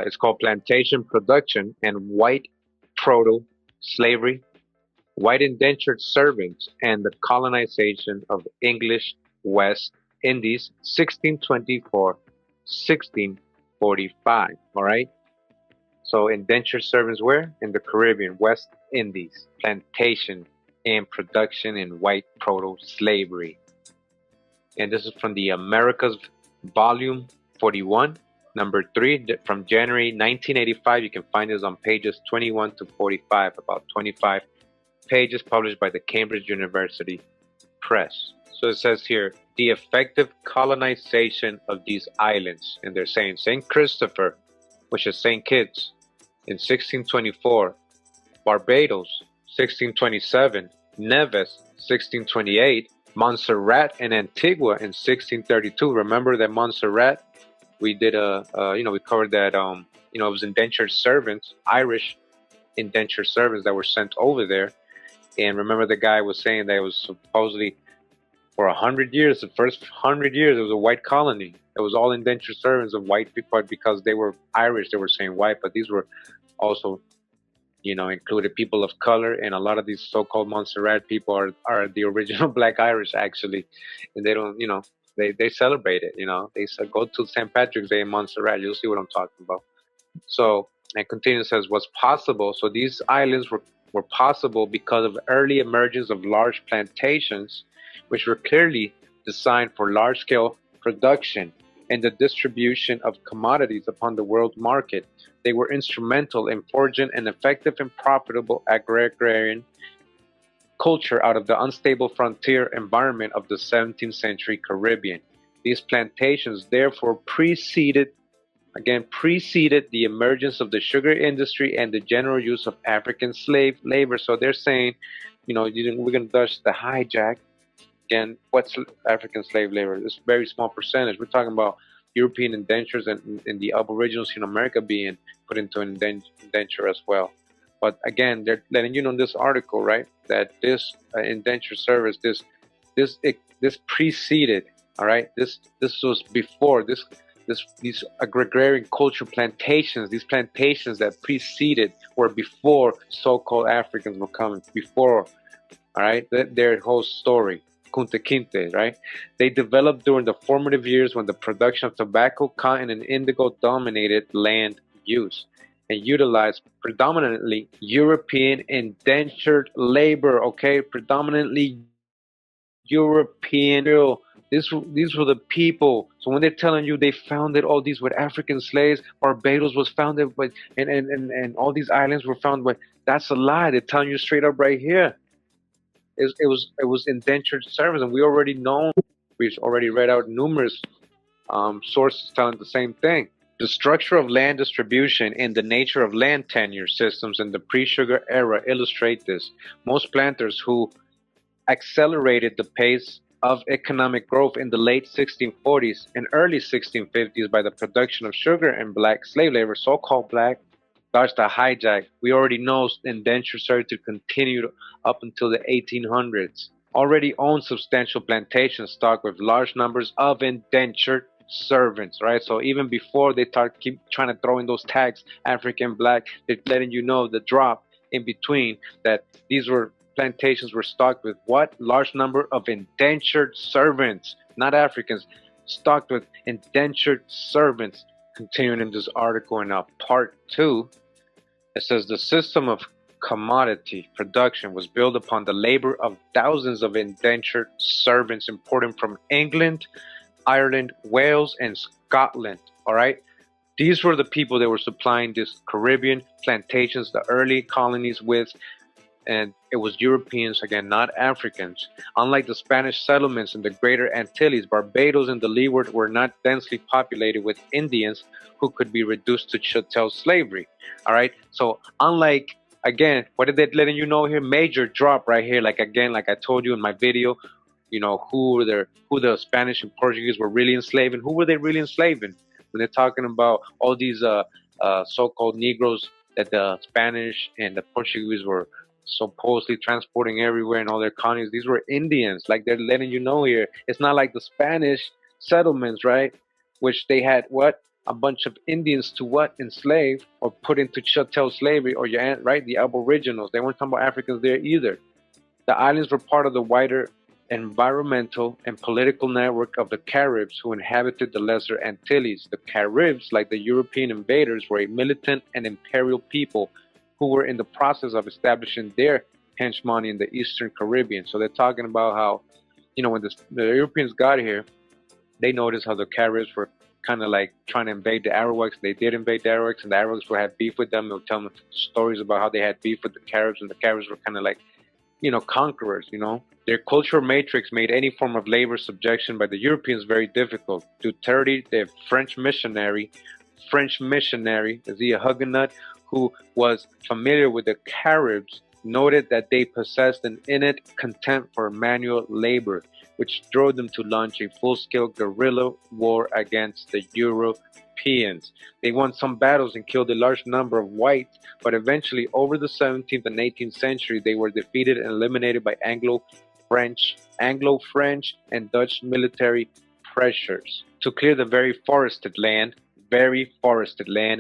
It's called Plantation Production and White Proto Slavery, White Indentured Servants, and the Colonization of English West Indies, 1624 1645. All right. So indentured servants where? In the Caribbean, West Indies, plantation and production in white proto slavery. And this is from the Americas Volume 41, number 3, from January 1985. You can find this on pages 21 to 45, about 25 pages, published by the Cambridge University Press. So it says here, the effective colonization of these islands, and they're saying St. Christopher, which is St. Kitts, in 1624, Barbados, 1627, Nevis, 1628, Montserrat and Antigua in 1632. Remember that Montserrat? We did we covered that. It was indentured servants, Irish indentured servants that were sent over there. And remember, the guy was saying that it was supposedly for 100 years, the first 100 years, it was a white colony. It was all indentured servants of white people because they were Irish. They were saying white, but these were also, included people of color. And a lot of these so-called Montserrat people are the original Black Irish, actually. And they don't, they celebrate it. They said go to St. Patrick's Day in Montserrat. You'll see what I'm talking about. So, and continues, says what's possible. So these islands were possible because of early emergence of large plantations, which were clearly designed for large-scale production and the distribution of commodities upon the world market. They were instrumental in forging an effective and profitable agrarian culture out of the unstable frontier environment of the 17th century Caribbean. These plantations therefore preceded the emergence of the sugar industry and the general use of African slave labor. So they're saying, we're going to touch the hijack. Again, what's African slave labor? It's a very small percentage. We're talking about European indentures and the aboriginals in America being put into an indenture as well. But again, they're letting you know in this article, right, that this indenture service, this preceded, all right, this was before these agrarian culture plantations, these plantations that preceded or before so-called Africans were coming, before, all right, their whole story. Kunta Kinte, right? They developed during the formative years when the production of tobacco, cotton, and indigo dominated land use and utilized predominantly European indentured labor, okay? Predominantly European. These were the people. So when they're telling you they founded all these with African slaves, Barbados was founded by, and all these islands were founded by, that's a lie. They're telling you straight up right here. It was indentured servants, and we already know. We've already read out numerous sources telling the same thing. The structure of land distribution and the nature of land tenure systems in the pre-sugar era illustrate this. Most planters who accelerated the pace of economic growth in the late 1640s and early 1650s by the production of sugar and black slave labor, so-called black. That's the hijack. We already know indentured servitude continued up until the 1800s. Already owned substantial plantation stock with large numbers of indentured servants, right? So even before they keep trying to throw in those tags, African, black, they're letting you know the drop in between, that these plantations were stocked with what? Large number of indentured servants, not Africans, stocked with indentured servants. Continuing in this article in part 2, it says the system of commodity production was built upon the labor of thousands of indentured servants imported from England, Ireland, Wales, and Scotland. All right. These were the people that were supplying these Caribbean plantations, the early colonies with, and it was Europeans, again, not Africans. Unlike the Spanish settlements in the Greater Antilles, Barbados and the Leeward were not densely populated with Indians who could be reduced to chattel slavery. All right. So unlike, again, what are they letting you know here? Major drop right here. Like I told you in my video, who the Spanish and Portuguese were really enslaving. Who were they really enslaving? When they're talking about all these so-called Negroes that the Spanish and the Portuguese were supposedly transporting everywhere in all their colonies, these were Indians. Like they're letting you know here, it's not like the Spanish settlements, right? Which they had what? a bunch of Indians to what? Enslave or put into chattel slavery, or your right, the aboriginals. They weren't talking about Africans there either. The islands were part of the wider environmental and political network of the Caribs who inhabited the Lesser Antilles. The Caribs, like the European invaders, were a militant and imperial people who were in the process of establishing their hegemony in the Eastern Caribbean. So they're talking about how, when the Europeans got here, they noticed how the Caribs were kind of like trying to invade the Arawaks. They did invade the Arawaks, and the Arawaks would have beef with them. They would tell them stories about how they had beef with the Caribs, and the Caribs were kind of like, conquerors. Their cultural matrix made any form of labor subjection by the Europeans very difficult. Duterte, the French missionary, is he a Huguenot, who was familiar with the Caribs, noted that they possessed an innate contempt for manual labor, which drove them to launch a full-scale guerrilla war against the Europeans. They won some battles and killed a large number of whites, but eventually, over the 17th and 18th century, they were defeated and eliminated by Anglo-French, and Dutch military pressures. To clear the very forested land,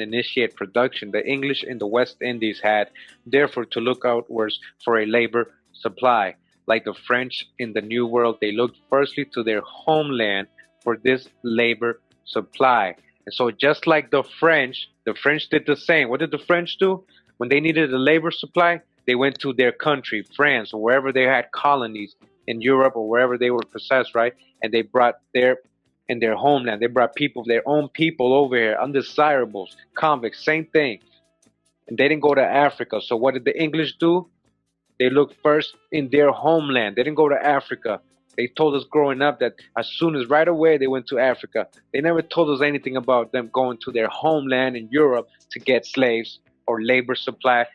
initiate production, the English in the West Indies had, therefore, to look outwards for a labor supply. Like the French in the New World, they looked firstly to their homeland for this labor supply. And so just like the French did the same. What did the French do? When they needed a labor supply, they went to their country, France, or wherever they had colonies in Europe or wherever they were possessed, right? And they brought their homeland. They brought their own people over here, undesirables, convicts, same thing. And they didn't go to Africa. So what did the English do? They looked first in their homeland. They didn't go to Africa. They told us growing up that right away they went to Africa. They never told us anything about them going to their homeland in Europe to get slaves or labor supply,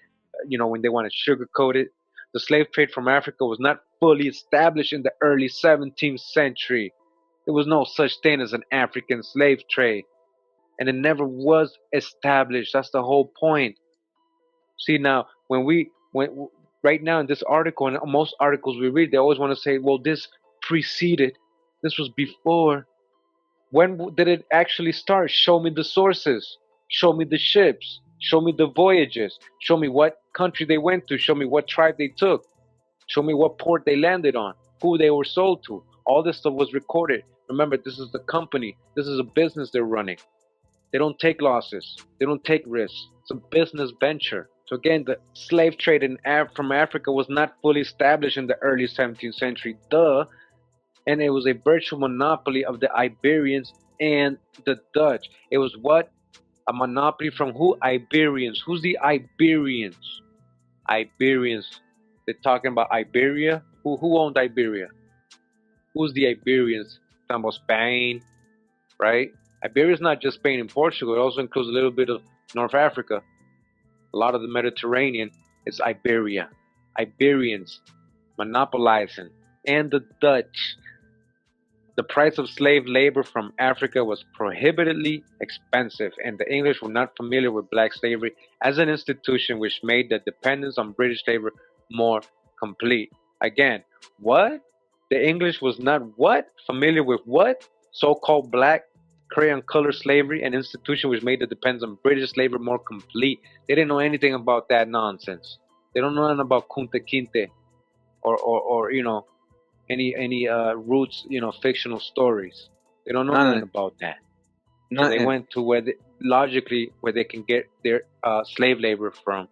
when they want to sugarcoat it. The slave trade from Africa was not fully established in the early 17th century. There was no such thing as an African slave trade. And it never was established. That's the whole point. See, now, when right now in this article, and most articles we read, they always want to say, well, this preceded, this was before. When did it actually start? Show me the sources. Show me the ships. Show me the voyages. Show me what country they went to. Show me what tribe they took. Show me what port they landed on. Who they were sold to. All this stuff was recorded. Remember, this is the company. This is a business they're running. They don't take losses. They don't take risks. It's a business venture. So again, the slave trade from Africa was not fully established in the early 17th century, and it was a virtual monopoly of the Iberians and the Dutch. It was what? A monopoly from who? Iberians. Who's the Iberians? Iberians. They're talking about Iberia. Who owned Iberia? Who's the Iberians? Talking about Spain, right? Iberia is not just Spain and Portugal. It also includes a little bit of North Africa. A lot of the Mediterranean is Iberia. Iberians monopolizing. And the Dutch. The price of slave labor from Africa was prohibitively expensive, and the English were not familiar with black slavery as an institution, which made the dependence on British labor more complete. Again, what? The English was not what? Familiar with what? So-called black crayon color slavery, an institution which made the dependence on British labor more complete. They didn't know anything about that nonsense. They don't know nothing about Kunta Kinte or any roots, fictional stories. They don't know nothing about that. So they went to where they can get their slave labor from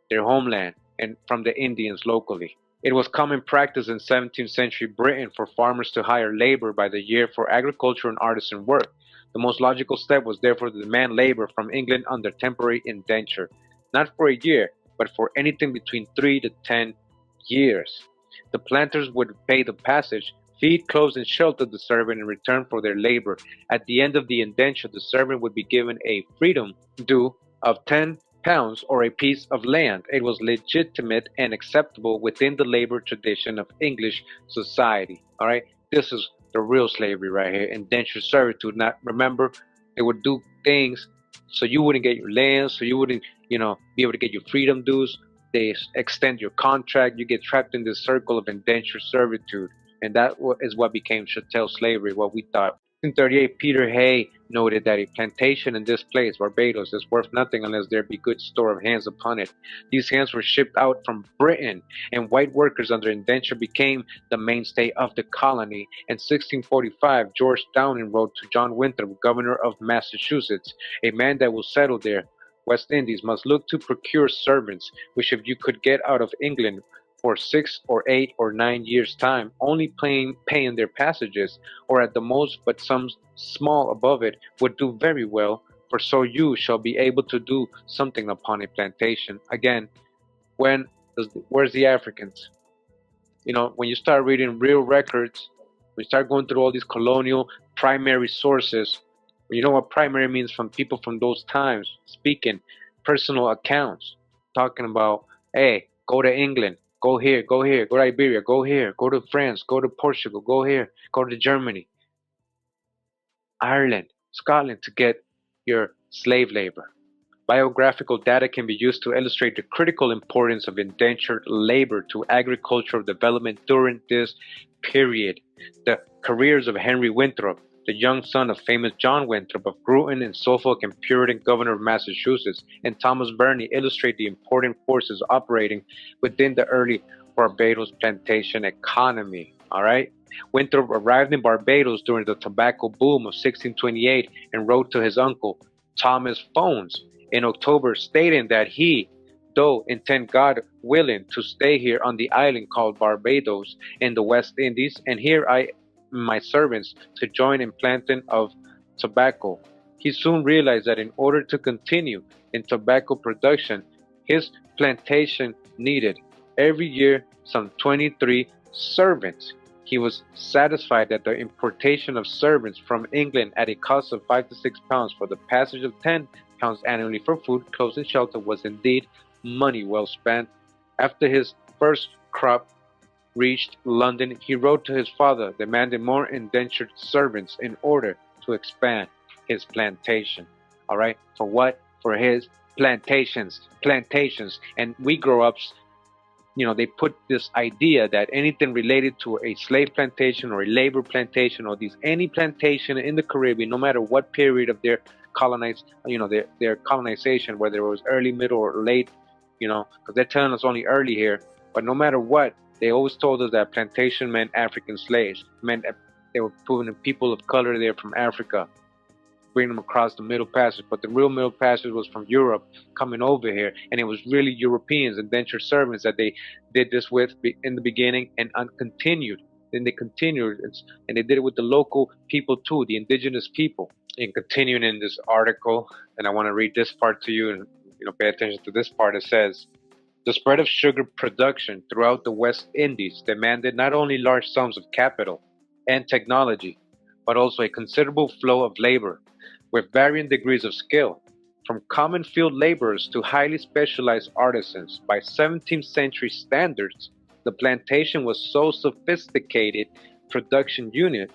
their homeland and from the Indians locally. It was common practice in 17th century Britain for farmers to hire labor by the year for agriculture and artisan work. The most logical step was therefore to demand labor from England under temporary indenture, not for a year, but for anything between 3 to 10 years. The planters would pay the passage, feed, clothe, and shelter the servant in return for their labor. At the end of the indenture, the servant would be given a freedom due of £10 or a piece of land. It was legitimate and acceptable within the labor tradition of English society. All right, this is the real slavery right here. Indentured servitude. Not remember, they would do things so you wouldn't get your land, so you wouldn't, be able to get your freedom dues. They extend your contract. You get trapped in this circle of indentured servitude, and that is what became chattel slavery. What we thought 1638, Peter Hay noted that a plantation in this place, Barbados, is worth nothing unless there be good store of hands upon it. These hands were shipped out from Britain, and white workers under indenture became the mainstay of the colony. In 1645, George Downing wrote to John Winthrop, governor of Massachusetts, a man that will settle there, West Indies, must look to procure servants, which if you could get out of England for 6 or 8 or 9 years' time, only paying their passages, or at the most but some small above it, would do very well, for so you shall be able to do something upon a plantation. Again, where's the Africans? When you start reading real records, when you start going through all these colonial primary sources, you know what primary means, from people from those times speaking, personal accounts, talking about, hey, go to England, go here, go here, go to Iberia, go here, go to France, go to Portugal, go here, go to Germany, Ireland, Scotland to get your slave labor. Biographical data can be used to illustrate the critical importance of indentured labor to agricultural development during this period. The careers of Henry Winthrop, the young son of famous John Winthrop of Groton and Suffolk and Puritan governor of Massachusetts, and Thomas Burney illustrate the important forces operating within the early Barbados plantation economy. All right. Winthrop arrived in Barbados during the tobacco boom of 1628 and wrote to his uncle, Thomas Phones, in October, stating that he, though intend God willing to stay here on the island called Barbados in the West Indies, and here I my servants to join in planting of tobacco. He soon realized that in order to continue in tobacco production, his plantation needed every year some 23 servants. He was satisfied that the importation of servants from England at a cost of £5 to £6 for the passage of £10 annually for food, clothes, and shelter was indeed money well spent. After his first crop reached London, he wrote to his father demanding more indentured servants in order to expand his plantation. All right, for what? For his plantations. And we grow up, they put this idea that anything related to a slave plantation or a labor plantation or any plantation in the Caribbean, no matter what period of their their colonization, whether it was early, middle, or late, because they're telling us only early here, but no matter what, they always told us that plantation meant African slaves, meant that they were putting people of color there from Africa, bring them across the Middle Passage. But the real Middle Passage was from Europe coming over here, and it was really Europeans, indentured servants, that they did this with in the beginning and continued. Then they continued, and they did it with the local people too, the indigenous people. And continuing in this article, and I want to read this part to you, and pay attention to this part. It says, the spread of sugar production throughout the West Indies demanded not only large sums of capital and technology, but also a considerable flow of labor with varying degrees of skill, from common field laborers to highly specialized artisans. By 17th century standards, the plantation was so sophisticated production unit,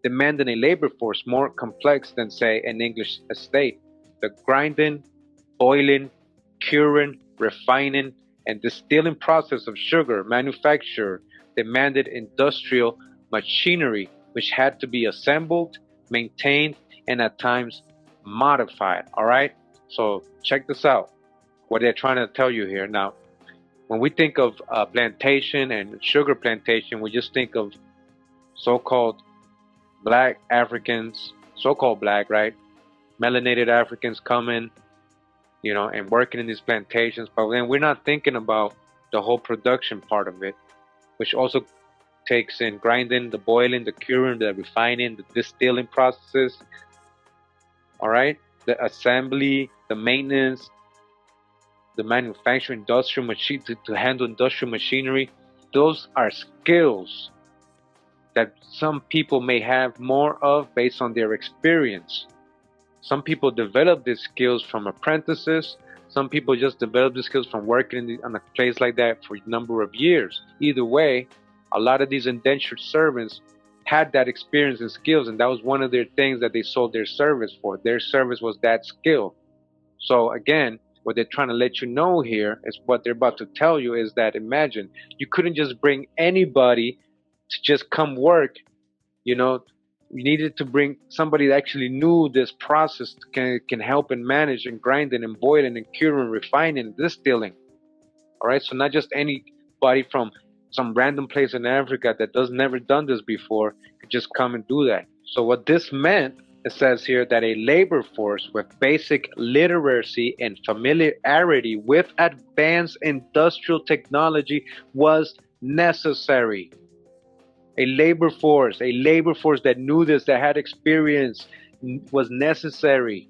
demanding a labor force more complex than, say, an English estate. The grinding, boiling, curing, refining, and distilling process of sugar manufacture demanded industrial machinery, which had to be assembled, maintained, and at times modified. All right, so check this out, what they're trying to tell you here. Now, when we think of plantation and sugar plantation, we just think of so-called black Africans, so-called black, right, melanated Africans coming, and working in these plantations. But then we're not thinking about the whole production part of it, which also takes in grinding, the boiling, the curing, the refining, the distilling processes. All right, the assembly, the maintenance, the manufacturing, industrial machine to handle industrial machinery. Those are skills that some people may have more of based on their experience. Some people develop these skills from apprentices. Some people just develop these skills from working on a place like that for a number of years. Either way, a lot of these indentured servants had that experience and skills, and that was one of their things that they sold their service for. Their service was that skill. So again, what they're trying to let you know here is what they're about to tell you is that, imagine, you couldn't just bring anybody to just come work, We needed to bring somebody that actually knew this process, can help and manage and grind and boil and cure and refine and distilling. All right, so not just anybody from some random place in Africa that does never done this before could just come and do that. So what this meant, it says here that a labor force with basic literacy and familiarity with advanced industrial technology was necessary. A labor force that knew this, that had experience, was necessary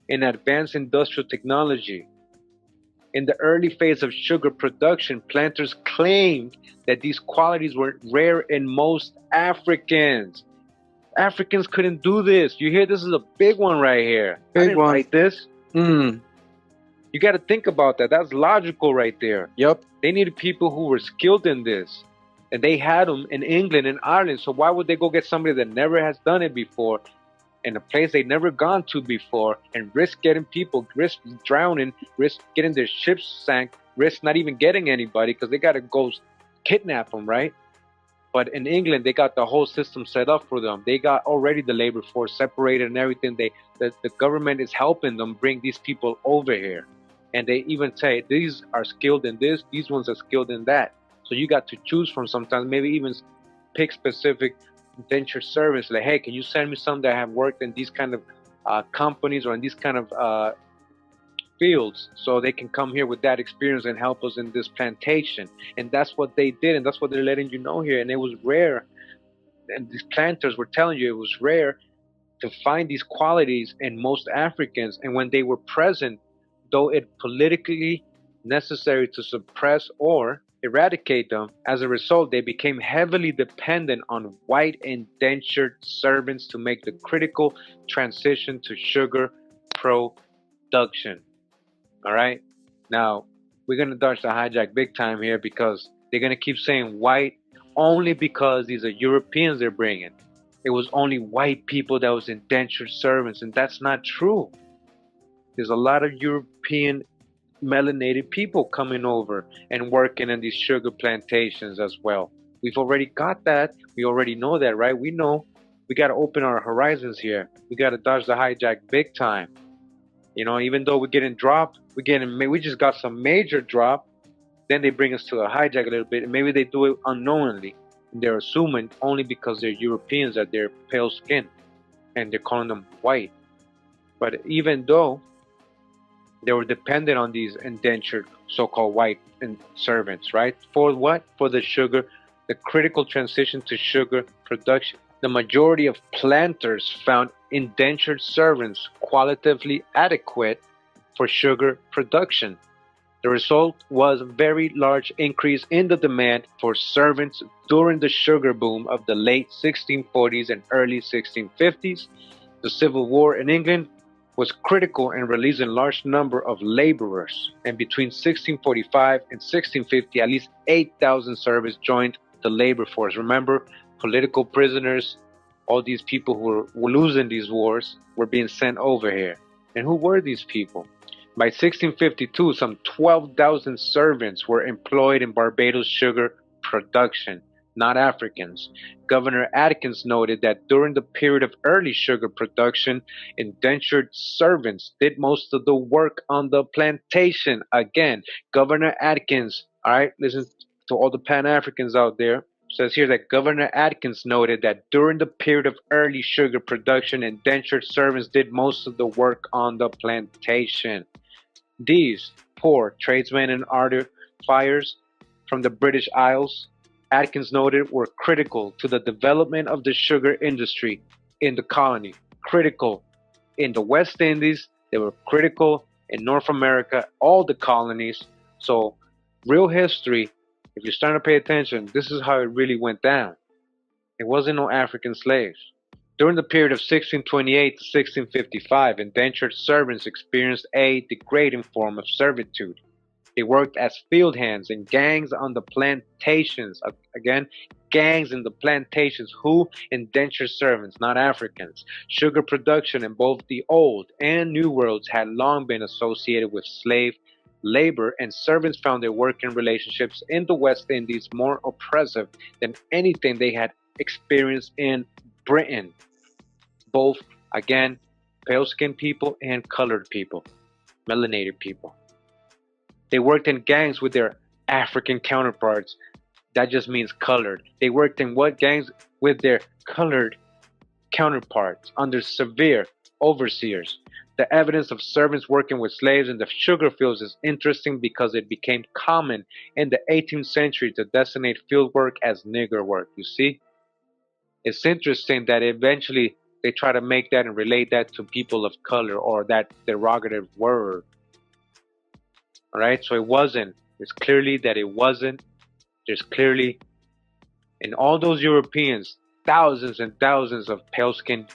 in advanced industrial technology. In the early phase of sugar production, planters claimed that these qualities were rare in most Africans. Africans couldn't do this. You hear, this is a big one right here. I Big didn't one. write this. Mm. You got to think about that. That's logical right there. Yep. They needed people who were skilled in this. And they had them in England and Ireland. So why would they go get somebody that never has done it before in a place they've never gone to before and risk getting people, risk drowning, risk getting their ships sank, risk not even getting anybody because they got to go kidnap them, right? But in England, they got the whole system set up for them. They got already the labor force separated and everything. The government is helping them bring these people over here. And they even say, these are skilled in this, these ones are skilled in that. So you got to choose from sometimes, maybe even pick specific indentured servants. Like, hey, can you send me some that have worked in these kind of companies or in these kind of fields so they can come here with that experience and help us in this plantation. And that's what they did, and that's what they're letting you know here. And it was rare, and these planters were telling you it was rare to find these qualities in most Africans. And when they were present, though it politically necessary to suppress or eradicate them, as a result they became heavily dependent on white indentured servants to make the critical transition to sugar production. All right. Now, we're going to dodge the hijack big time here because they're going to keep saying white only because these are Europeans they're bringing. It was only white people that was indentured servants, and that's not true. There's a lot of European melanated people coming over and working in these sugar plantations as well. We've already got that. We already know that, right? We know we got to open our horizons here. We got to dodge the hijack big time. You know, even though we're getting dropped, we just got some major drop. Then they bring us to a hijack a little bit, and maybe they do it unknowingly. And they're assuming only because they're Europeans that they're pale skin, and they're calling them white. But even though they were dependent on these indentured so-called white servants, right? For what? For the sugar, the critical transition to sugar production. The majority of planters found indentured servants qualitatively adequate for sugar production. The result was a very large increase in the demand for servants during the sugar boom of the late 1640s and early 1650s. The Civil War in England was critical in releasing a large number of laborers, and between 1645 and 1650, at least 8,000 servants joined the labor force. Remember, political prisoners, all these people who were losing these wars were being sent over here. And who were these people? By 1652, some 12,000 servants were employed in Barbados sugar production, not Africans. Governor Atkins noted that during the period of early sugar production, indentured servants did most of the work on the plantation. Again, Governor Atkins, all right, listen to all the Pan-Africans out there, says here that Governor Atkins noted that during the period of early sugar production, indentured servants did most of the work on the plantation. These poor tradesmen and artificers from the British Isles, Atkins noted, were critical to the development of the sugar industry in the colony. Critical in the West Indies, they were critical in North America, all the colonies. So, real history, if you're starting to pay attention, this is how it really went down. It wasn't no African slaves. During the period of 1628 to 1655, indentured servants experienced a degrading form of servitude. They worked as field hands in gangs on the plantations. Again, gangs in the plantations. Who? Indentured servants, not Africans. Sugar production in both the Old and New Worlds had long been associated with slave labor, and servants found their working relationships in the West Indies more oppressive than anything they had experienced in Britain. both, again, pale-skinned people and colored people, melanated people. They worked in gangs with their African counterparts. That just means colored. They worked in what gangs? With their colored counterparts under severe overseers. The evidence of servants working with slaves in the sugar fields is interesting because it became common in the 18th century to designate field work as nigger work. You see? It's interesting that eventually they try to make that and relate that to people of color or that derogative word. All right? So it wasn't. It's clearly that it wasn't. There's clearly, in all those Europeans, thousands and thousands of pale skinned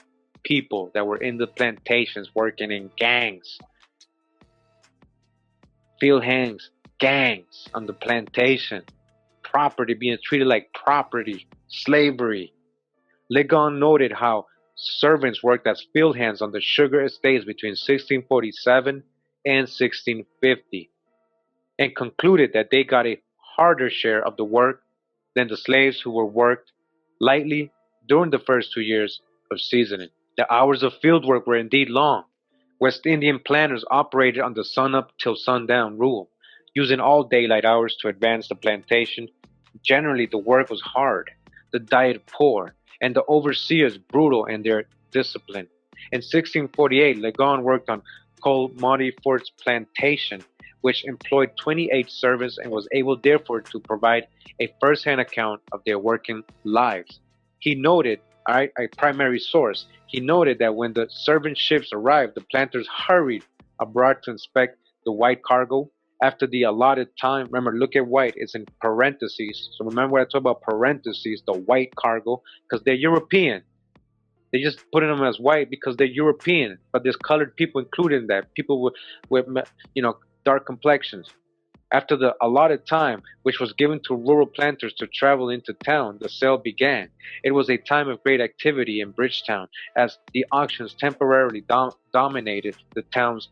people that were in the plantations working in gangs, field hands, gangs on the plantation, property being treated like property, slavery. Legon noted how servants worked as field hands on the sugar estates between 1647 and 1650 and concluded that they got a harder share of the work than the slaves who were worked lightly during the first 2 years of seasoning. The hours of field work were indeed long. West Indian planters operated on the sun-up till sundown rule, using all daylight hours to advance the plantation. Generally, the work was hard, the diet poor, and the overseers brutal in their discipline. In 1648, Legon worked on Col Fort's plantation, which employed 28 servants and was able therefore to provide a first-hand account of their working lives. He noted, a primary source, he noted that when the servant ships arrived, the planters hurried abroad to inspect the white cargo after the allotted time. Remember, look at white, it's in parentheses. So remember when I talk about parentheses, the white cargo, because they're European. They just put them as white because they're European, but there's colored people included in that, people with dark complexions. After the allotted time, which was given to rural planters to travel into town, the sale began. It was a time of great activity in Bridgetown, as the auctions temporarily dominated the town's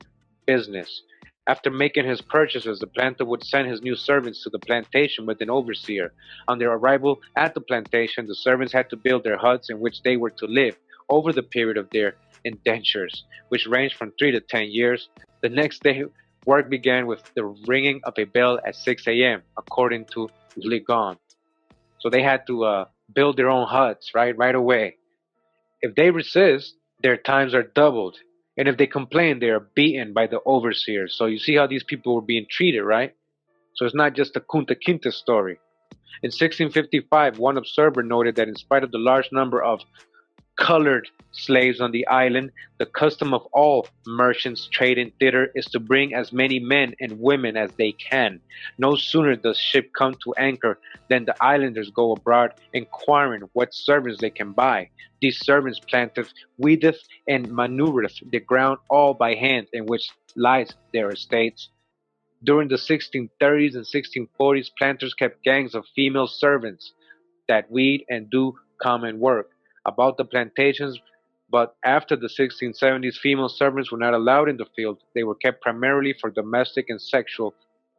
business. After making his purchases, the planter would send his new servants to the plantation with an overseer. On their arrival at the plantation, the servants had to build their huts in which they were to live over the period of their indentures, which ranged from 3 to 10 years. The next day, work began with the ringing of a bell at 6 a.m., according to Legon. So they had to build their own huts right away. If they resist, their times are doubled. And if they complain, they are beaten by the overseers. So you see how these people were being treated, right? So it's not just a Kunta Kinte story. In 1655, one observer noted that in spite of the large number of colored slaves on the island, the custom of all merchants trading thither is to bring as many men and women as they can. No sooner does ship come to anchor than the islanders go abroad inquiring what servants they can buy. These servants planteth, weedeth, and maneuvereth the ground all by hand in which lies their estates. During the 1630s and 1640s, planters kept gangs of female servants that weed and do common work about the plantations, but after the 1670s, female servants were not allowed in the field. They were kept primarily for domestic and sexual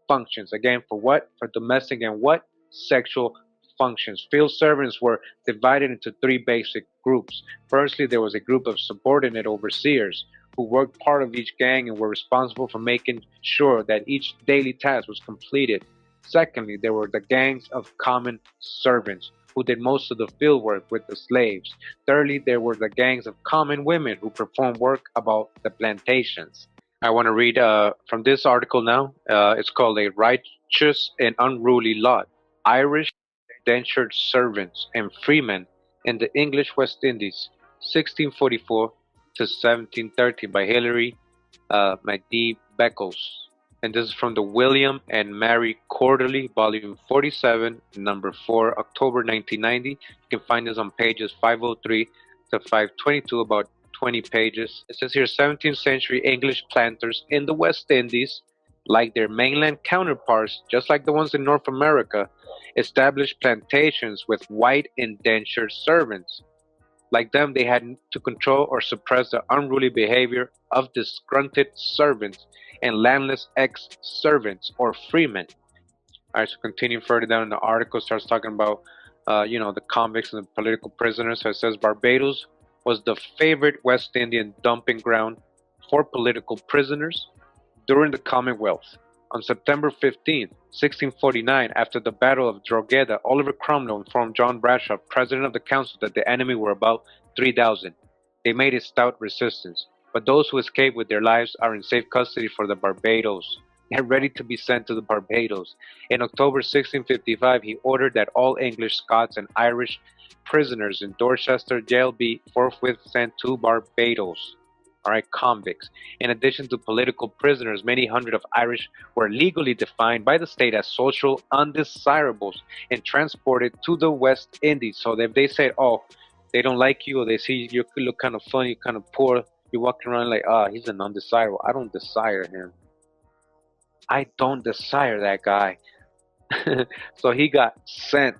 functions. Again, for what? For domestic and what? Sexual functions. Field servants were divided into three basic groups. Firstly, there was a group of subordinate overseers who worked part of each gang and were responsible for making sure that each daily task was completed. Secondly, there were the gangs of common servants who did most of the field work with the slaves. Thirdly, there were the gangs of common women who performed work about the plantations. I want to read from this article now. It's called A Righteous and Unruly Lot, Irish Indentured Servants and Freemen in the English West Indies, 1644 to 1730 by Hilary McD. Beckles. And this is from the William and Mary Quarterly, volume 47, number 4, October 1990. You can find this on pages 503 to 522, about 20 pages. It says here 17th century English planters in the West Indies, like their mainland counterparts, just like the ones in North America, established plantations with white indentured servants. Like them, they had to control or suppress the unruly behavior of disgruntled servants and landless ex-servants or freemen. All right, so continuing further down in the article, starts talking about, the convicts and the political prisoners. So it says Barbados was the favorite West Indian dumping ground for political prisoners during the Commonwealth. On September 15, 1649, after the Battle of Drogheda, Oliver Cromwell informed John Bradshaw, president of the council, that the enemy were about 3,000. They made a stout resistance, but those who escaped with their lives are in safe custody for the Barbados. They're ready to be sent to the Barbados. In October 1655, he ordered that all English, Scots, and Irish prisoners in Dorchester jail be forthwith sent to Barbados. All right, convicts. In addition to political prisoners, many hundred of Irish were legally defined by the state as social undesirables and transported to the West Indies. So if they said, oh, they don't like you, or they see you look kind of funny, kind of poor, you're walking around like, he's an undesirable. I don't desire him. I don't desire that guy. So he got sent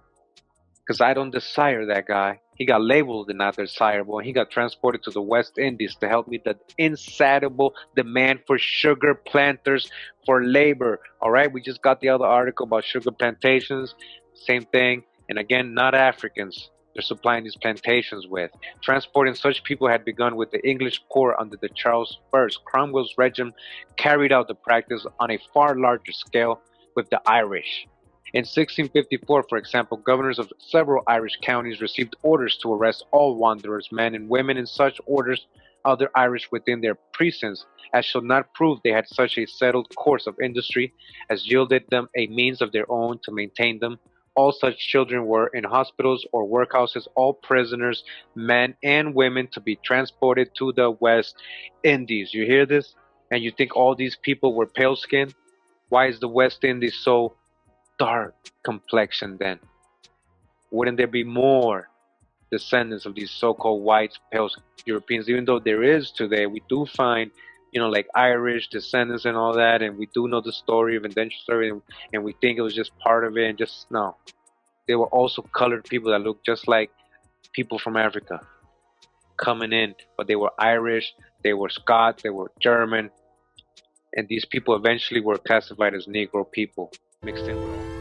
because I don't desire that guy. He got labeled and not desirable, and he got transported to the West Indies to help meet the insatiable demand for sugar planters for labor. All right, we just got the other article about sugar plantations. Same thing, and again, not Africans. They're supplying these plantations with. Transporting such people had begun with the English corps under the Charles I. Cromwell's regime carried out the practice on a far larger scale with the Irish. In 1654, for example, governors of several Irish counties received orders to arrest all wanderers, men and women, and such orders other Irish within their precincts as shall not prove they had such a settled course of industry as yielded them a means of their own to maintain them. All such children were in hospitals or workhouses, all prisoners, men and women, to be transported to the West Indies. You hear this? And you think all these people were pale skinned? Why is the West Indies so dark complexion then? Wouldn't there be more descendants of these so-called white pale Europeans? Even though there is today, we do find, like Irish descendants and all that, and we do know the story of Indentured Servants, and we think it was just part of it, and just no. They were also colored people that looked just like people from Africa coming in, but they were Irish, they were Scots, they were German, and these people eventually were classified as Negro people mixed in with all.